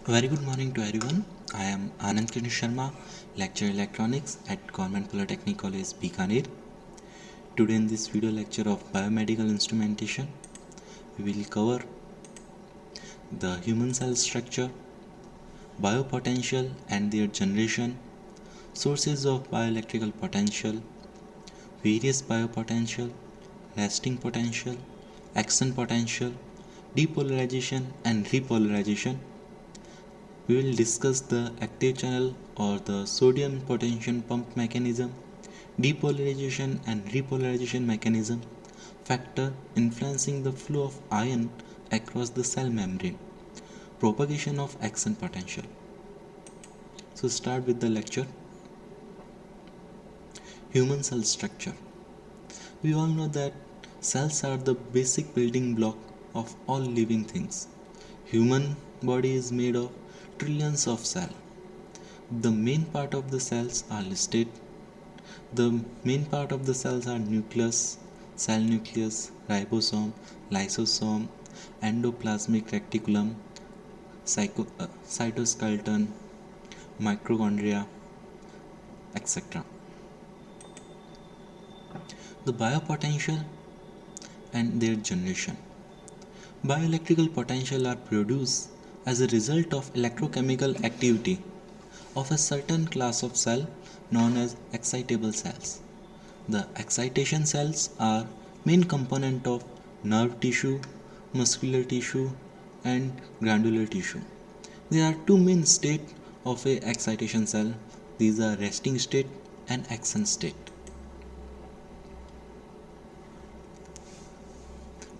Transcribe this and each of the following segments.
Very good morning to everyone. I am Anand Kiran Sharma, lecturer electronics at Government Polytechnic College, Bikaner. Today in this video lecture of biomedical instrumentation, we will cover the human cell structure, biopotential and their generation, sources of bioelectrical potential, various biopotential, resting potential, action potential, depolarization and repolarization. We will discuss the active channel or the sodium potassium pump mechanism, depolarization and repolarization mechanism, factor influencing the flow of ion across the cell membrane, propagation of action potential. So start with the lecture. Human cell structure. We all know that cells are the basic building block of all living things. Human body is made of trillions of cells. The main part of the cells are listed. The main part of the cells are nucleus, cell nucleus, ribosome, lysosome, endoplasmic reticulum, cytoskeleton, mitochondria, etc. The biopotential and their generation. Bioelectrical potential are produced as a result of electrochemical activity of a certain class of cell known as excitable cells. The excitation cells are main component of nerve tissue, muscular tissue and glandular tissue. There are two main states of a excitation cell. These are resting state and action state.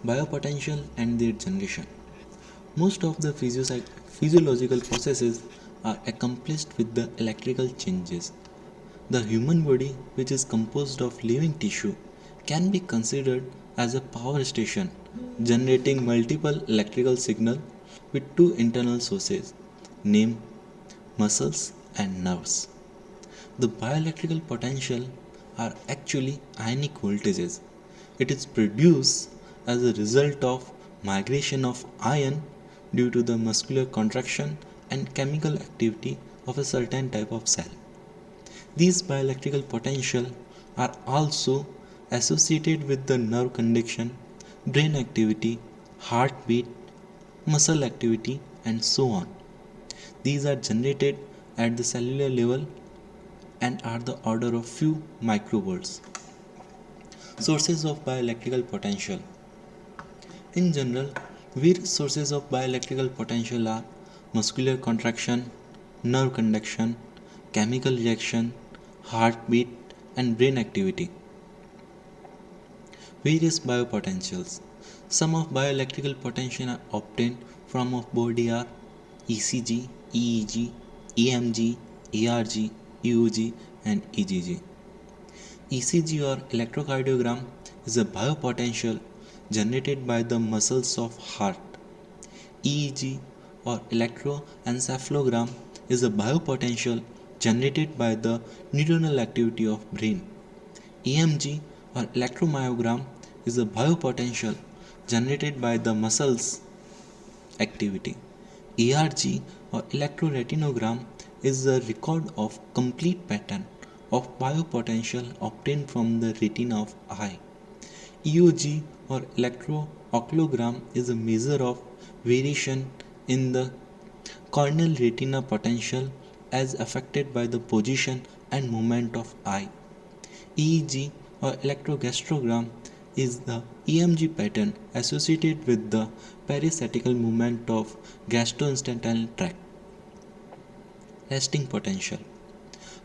Biopotential and their generation. Most of the physiological processes are accomplished with the electrical changes. The human body, which is composed of living tissue, can be considered as a power station generating multiple electrical signals with two internal sources, named muscles and nerves. The bioelectrical potential are actually ionic voltages. It is produced as a result of migration of ion due to the muscular contraction and chemical activity of a certain type of cell. These bioelectrical potential are also associated with the nerve conduction, brain activity, heartbeat, muscle activity, and so on. These are generated at the cellular level and are the order of few microvolts. Sources of bioelectrical potential. In general, various sources of bioelectrical potential are muscular contraction, nerve conduction, chemical reaction, heartbeat, and brain activity. Various biopotentials. Some of bioelectrical potential are obtained from of body are ECG, EEG, EMG, ERG, EOG, and EGG. ECG or electrocardiogram is a biopotential generated by the muscles of heart. EEG or electroencephalogram is a biopotential generated by the neuronal activity of brain. EMG or electromyogram is a biopotential generated by the muscles activity. ERG or electroretinogram is a record of complete pattern of biopotential obtained from the retina of eye. EOG or electrooculogram is a measure of variation in the corneal retina potential as affected by the position and movement of eye. EEG or electrogastrogram is the EMG pattern associated with the parasitical movement of gastrointestinal tract. Resting potential.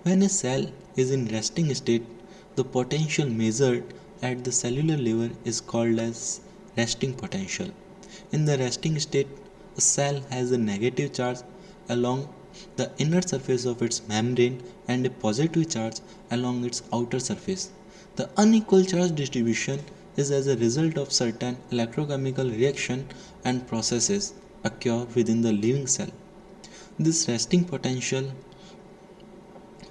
When a cell is in resting state, the potential measured at the cellular level is called as resting potential. In the resting state, a cell has a negative charge along the inner surface of its membrane and a positive charge along its outer surface. The unequal charge distribution is as a result of certain electrochemical reaction and processes occur within the living cell. This resting potential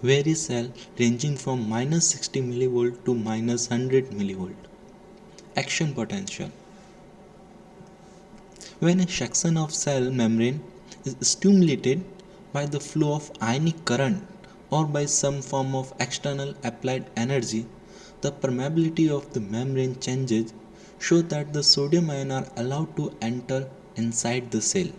varies cell ranging from minus 60 millivolt to minus 100 millivolt. Action potential. When a section of cell membrane is stimulated by the flow of ionic current or by some form of external applied energy, the permeability of the membrane changes so that the sodium ion are allowed to enter inside the cell.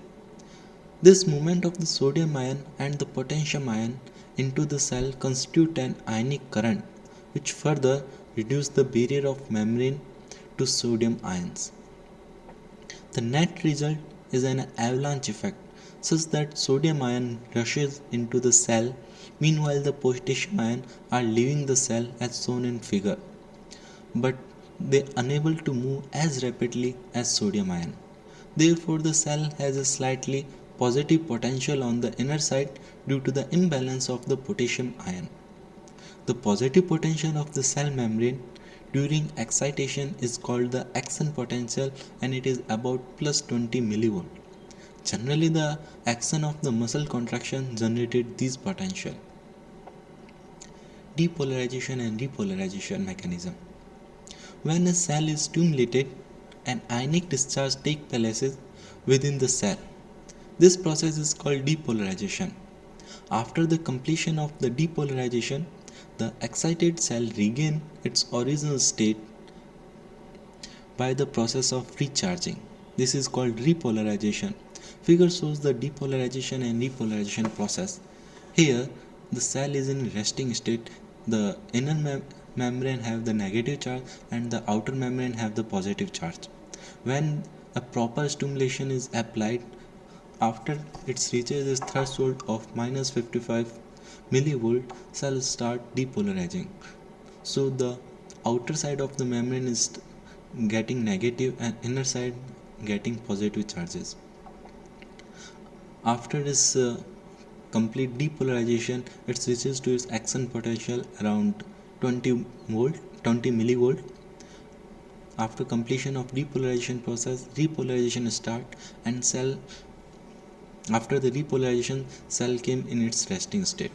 This movement of the sodium ion and the potassium ion into the cell constitute an ionic current, which further reduce the barrier of membrane to sodium ions. The net result is an avalanche effect, such that sodium ion rushes into the cell, meanwhile the potassium ion are leaving the cell as shown in figure, but they are unable to move as rapidly as sodium ion. Therefore, the cell has a slightly positive potential on the inner side due to the imbalance of the potassium ion. The positive potential of the cell membrane during excitation is called the action potential, and it is about plus 20 millivolt. Generally, the action of the muscle contraction generated this potential. Depolarization and repolarization mechanism. When a cell is stimulated, an ionic discharge takes place within the cell. This process is called depolarization. After the completion of the depolarization, the excited cell regains its original state by the process of recharging. This is called repolarization. Figure shows the depolarization and repolarization process. Here, the cell is in resting state. The inner membrane have the negative charge and the outer membrane have the positive charge. When a proper stimulation is applied, after it reaches its threshold of minus 55 millivolt, cells start depolarizing. So the outer side of the membrane is getting negative and inner side getting positive charges. After this complete depolarization, it reaches to its action potential around 20 millivolt. After completion of depolarization process, repolarization start, and cell after the repolarization, cell came in its resting state.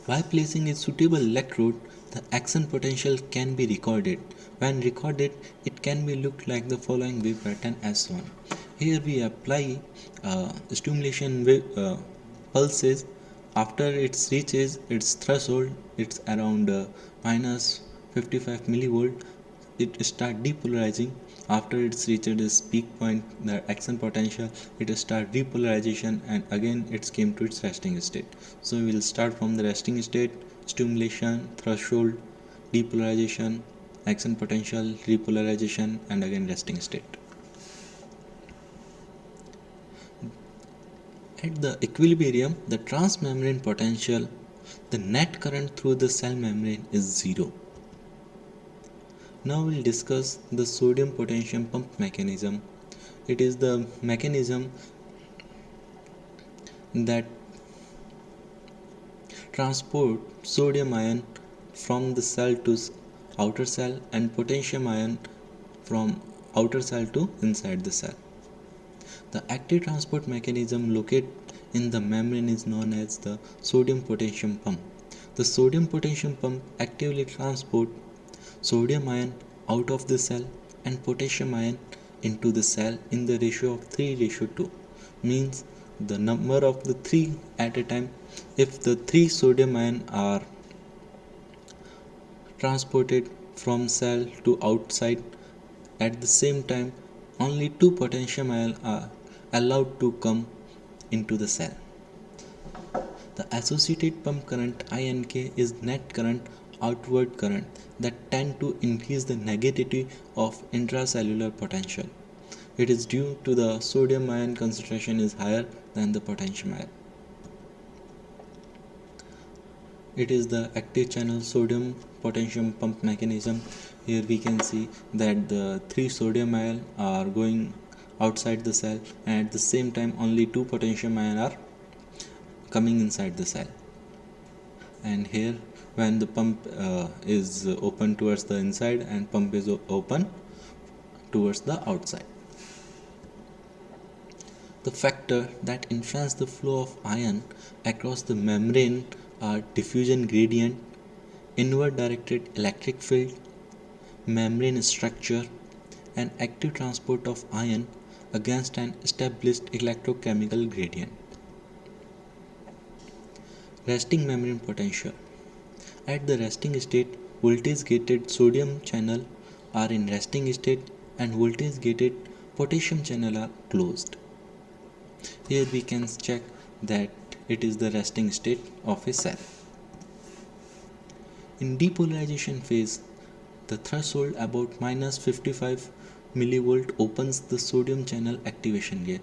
By placing a suitable electrode, the action potential can be recorded. When recorded, it can be looked like the following wave pattern as shown. Here we apply stimulation wave, pulses. After it reaches its threshold, it's around minus 55 millivolt. It start depolarizing. After it reaches its peak point, the action potential, it start repolarization, and again it came to its resting state. So we will start from the resting state, stimulation, threshold, depolarization, action potential, repolarization, and again resting state. At the equilibrium, the transmembrane potential, the net current through the cell membrane is zero. Now we'll discuss the sodium potassium pump mechanism. It is the mechanism that transport sodium ion from the cell to outer cell and potassium ion from outer cell to inside the cell. The active transport mechanism located in the membrane is known as the sodium potassium pump. The sodium potassium pump actively transport sodium ion out of the cell and potassium ion into the cell in the ratio of 3:2, means the number of the 3 at a time. If the 3 sodium ion are transported from cell to outside at the same time, only 2 potassium ion are allowed to come into the cell. The associated pump current INK is net current, outward current, that tend to increase the negativity of intracellular potential. It is due to the sodium ion concentration is higher than the potassium ion. It is the active channel sodium potassium pump mechanism. Here we can see that the 3 sodium ion are going outside the cell, and at the same time only 2 potassium ion are coming inside the cell. And here when the pump is open towards the inside and pump is open towards the outside. The factor that influence the flow of ion across the membrane are diffusion gradient, inward directed electric field, membrane structure, and active transport of ion against an established electrochemical gradient. Resting membrane potential. At the resting state, voltage gated sodium channel are in resting state and voltage gated potassium channel are closed. Here we can check that it is the resting state of a cell. In depolarization phase, the threshold about minus 55 millivolt opens the sodium channel activation gate.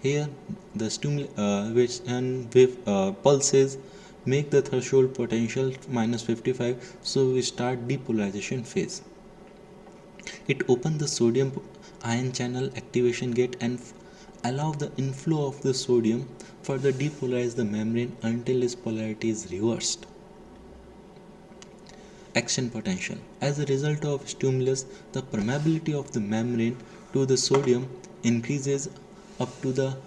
Here, the which and wave pulses make the threshold potential minus 55, so we start depolarization phase. It opens the sodium ion channel activation gate and allow the inflow of the sodium, further depolarize the membrane until its polarity is reversed. Action potential. As a result of stimulus, the permeability of the membrane to the sodium increases up to the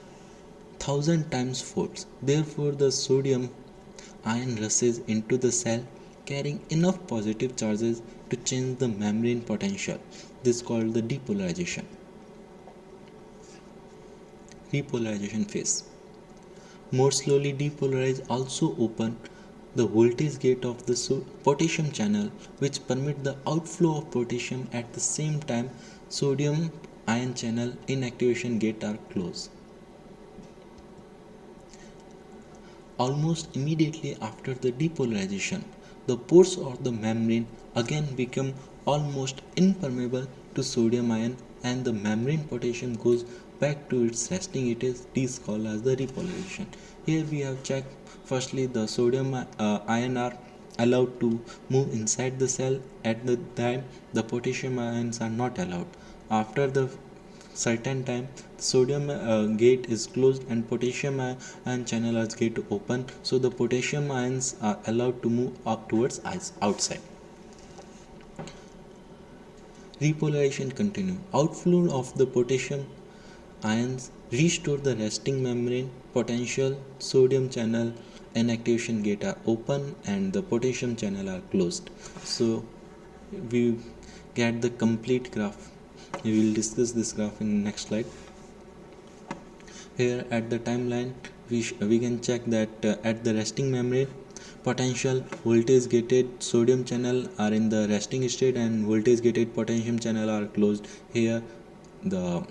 1000 times folds. Therefore, the sodium ion rushes into the cell carrying enough positive charges to change the membrane potential. This is called the depolarization. Repolarization phase. More slowly depolarize also open the voltage gate of the potassium channel, which permit the outflow of potassium. At the same time, sodium ion channel inactivation gate are closed. Almost immediately after the depolarization, the pores of the membrane again become almost impermeable to sodium ion and the membrane potassium goes back to its resting. It is called as the repolarization. Here we have checked firstly the sodium ion are allowed to move inside the cell. At the time the potassium ions are not allowed. After the certain time sodium gate is closed and potassium ion channel is gate open, so the potassium ions are allowed to move up towards outside. Repolarization continue. Outflow of the potassium ions restore the resting membrane potential, sodium channel and activation gate are open and the potassium channel are closed. So we get the complete graph. We will discuss this graph in the next slide. Here at the timeline we can check that at the resting membrane potential voltage gated sodium channel are in the resting state and voltage gated potassium channel are closed. Here the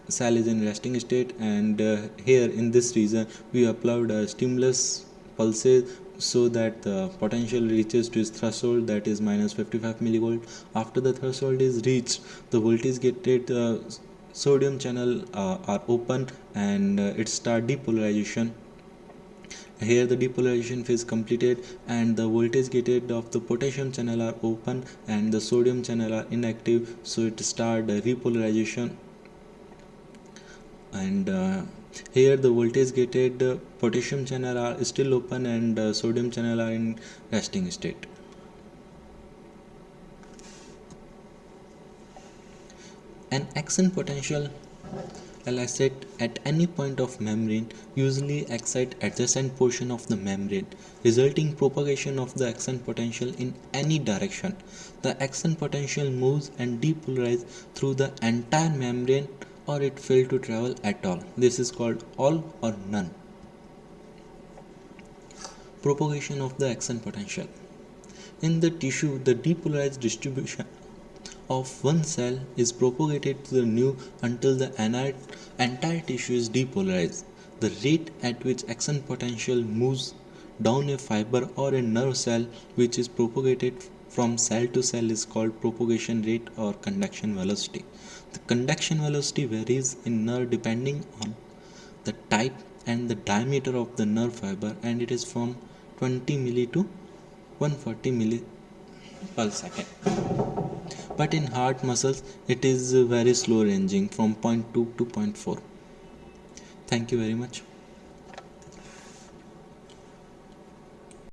cell is in resting state and here in this region we applied a stimulus pulses so that the potential reaches to its threshold, that is minus 55 millivolt. After the threshold is reached, the voltage gated sodium channel are open and it start depolarization. Here the depolarization phase completed and the voltage gated of the potassium channel are open and the sodium channel are inactive, so it start repolarization. And here the voltage gated potassium channel are still open and sodium channel are in resting state. An action potential elicit at any point of membrane usually excite adjacent portion of the membrane, resulting propagation of the action potential in any direction. The action potential moves and depolarizes through the entire membrane or it fail to travel at all. This is called all or none. Propagation of the action potential. In the tissue, the depolarized distribution of one cell is propagated to the new until the entire tissue is depolarized. The rate at which action potential moves down a fiber or a nerve cell which is propagated from cell to cell is called propagation rate or conduction velocity. The conduction velocity varies in nerve depending on the type and the diameter of the nerve fiber, and it is from 20 milli to 140 milli per second. But in heart muscles it is very slow ranging from 0.2 to 0.4. Thank you very much.